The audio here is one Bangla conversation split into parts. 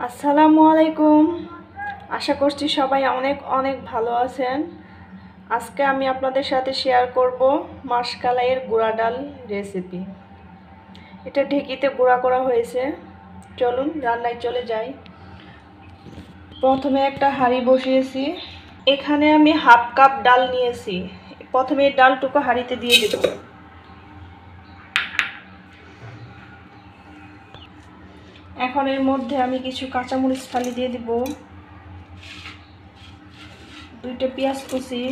আসসালামু আলাইকুম। আশা করছি সবাই অনেক অনেক ভালো আছেন। আজকে আমি আপনাদের সাথে শেয়ার করব মাসকালাইয়ের গুঁড়া ডাল রেসিপি। এটা ঢেঁকিতে গুঁড়া করা হয়েছে। চলুন রান্নায় চলে যাই। প্রথমে একটা হাঁড়ি বসিয়েছি। এখানে আমি হাফ কাপ ডাল নিয়েছি। প্রথমে এই ডালটুকু হাঁড়িতে দিয়ে দেব। এখন এর মধ্যে আমি কিছু কাঁচামরিচ ফালি দিয়ে দিব, 2টা পেঁয়াজ কুচি,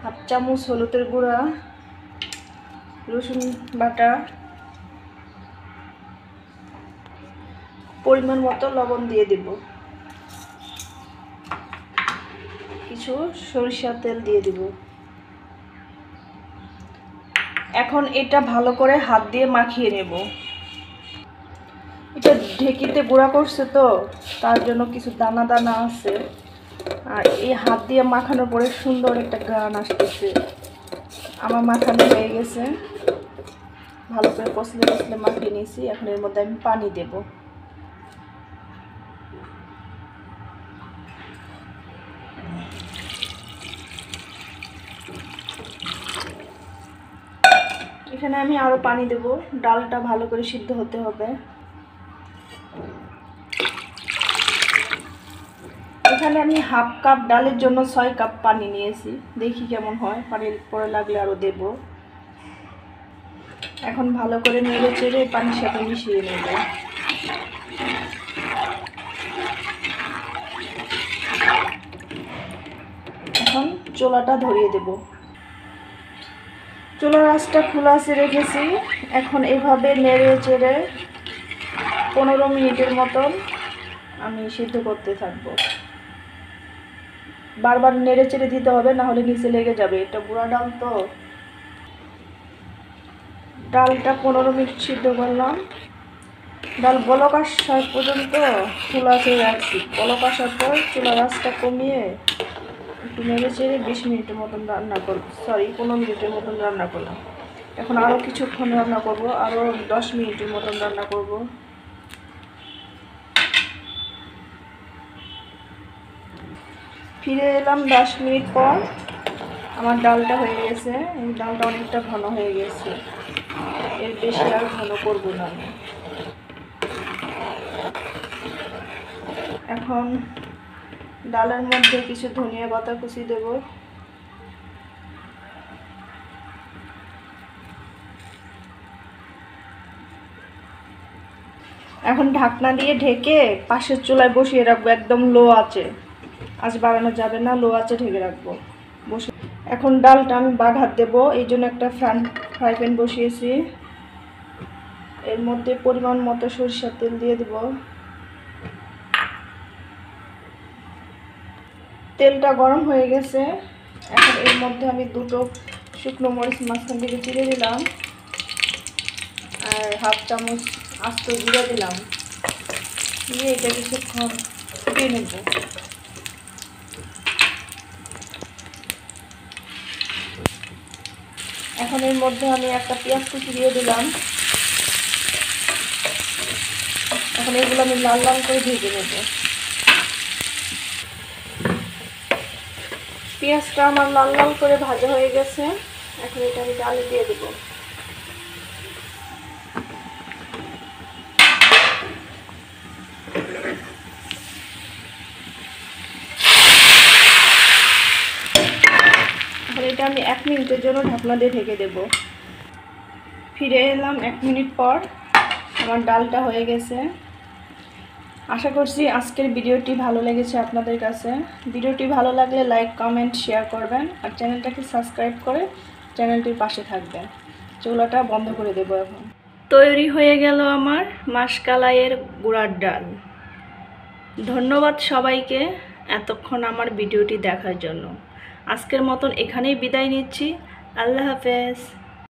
হাফ চামচ হলুদের গুঁড়া, রসুন বাটা, পরিমাণ মতো লবণ দিয়ে দিব, কিছু সরিষার তেল দিয়ে দিব। এখন এটা ভালো করে হাত দিয়ে মাখিয়ে নেব। এটা ঢেঁকিতে গুঁড়া করছে তো তার জন্য কিছু দানা দানা আছে, আর এই হাত দিয়ে মাখানোর পরে সুন্দর একটা ঘ্রাণ আসতেছে। আমার মাখানো হয়ে গেছে, ভালো করে কষলে কষলে মাখিয়ে নিয়েছি। এখন এর মধ্যে আমি পানি দেব। এখানে আমি আরো পানি দেব, ডালটা ভালো করে সিদ্ধ হতে হবে। এখানে আমি হাফ কাপ ডালের জন্য 6 কাপ পানি নিয়েছি। দেখি কেমন হয়, পানির পরে লাগলে আরো দেব। এখন ভালো করে নেড়ে চেড়ে পানির সাথে মিশিয়ে নেব। এখন চুলাটা ধরিয়ে দেব। চুলার আঁচটা খোলা আছে রেখেছি। এখন এভাবে নেড়ে চেড়ে 15 মিনিটের মতন আমি সিদ্ধ করতে থাকবো। বারবার নেড়ে চেড়ে দিতে হবে, না হলে নিচে লেগে যাবে। এটা গুঁড়া ডাল তো। ডালটা 15 মিনিট সিদ্ধ করলাম। ডাল বলক আসা পর্যন্ত চুলা খেয়ে রাখছি। বলক আসার পর চুলার আঁচটা কমিয়ে একটু নেড়ে চেড়ে 20 মিনিটের মতন রান্না করব। 15 মিনিটের মতন রান্না করলাম। এখন আরও কিছুক্ষণ রান্না করব, আরও 10 মিনিটের মতন রান্না করব। ফিরে এলাম 10 মিনিট পর। আমার ডালটা হয়ে গেছে। এই ডালটা অনেকটা ঘন হয়ে গেছে, এর বেশি আর ঘন করব না আমি। এখন ডালের মধ্যে কিছু ধনিয়া পাতা কুচি দেব। এখন ঢাকনা দিয়ে ঢেকে পাশের চুলায় বসিয়ে রাখবো, একদম লো আঁচে। আঁচ বাড়ানো যাবে না, লো আঁচে ঢেকে রাখবো বসে। এখন ডালটা আমি বাঘার দেব, এই জন্য একটা ফ্রাই প্যান বসিয়েছি। এর মধ্যে পরিমাণ মতো সরিষার তেল দিয়ে দেব। তেলটা গরম হয়ে গেছে। এখন এর মধ্যে আমি 2টো শুকনো মরিচ মাঝখান থেকে চিড়ে দিলাম, আর হাফ চামচ আস্ত জিরা দিলাম। দিয়ে এটা কিছুক্ষণ ফুটিয়ে নেব। এখন এর মধ্যে আমি একটা পেঁয়াজ কুচি দিয়ে দিলাম। এখন এগুলো আমি লাল লাল করে ভেজে নেব। পেঁয়াজটা আমার লাল লাল করে ভাজা হয়ে গেছে। এখন এটা আমি ডালে দিয়ে দেব। এখন এটা আমি 1 মিনিটের জন্য ঢাকনা দিয়ে ঢেকে দেব। ফিরে এলাম 1 মিনিট পর। আমার ডালটা হয়ে গেছে। আশা করছি আজকের ভিডিওটি ভালো লেগেছে আপনাদের কাছে। ভিডিওটি ভালো লাগলে লাইক, কমেন্ট, শেয়ার করবেন, আর চ্যানেলটাকে সাবস্ক্রাইব করে চ্যানেলটির পাশে থাকবেন। চুলাটা বন্ধ করে দেব। এখন তৈরি হয়ে গেল আমার মাসকালাইয়ের গুঁড়ার ডাল। ধন্যবাদ সবাইকে এতক্ষণ আমার ভিডিওটি দেখার জন্য। আজকের মতন এখানেই বিদায় নিচ্ছি। আল্লাহ হাফেজ।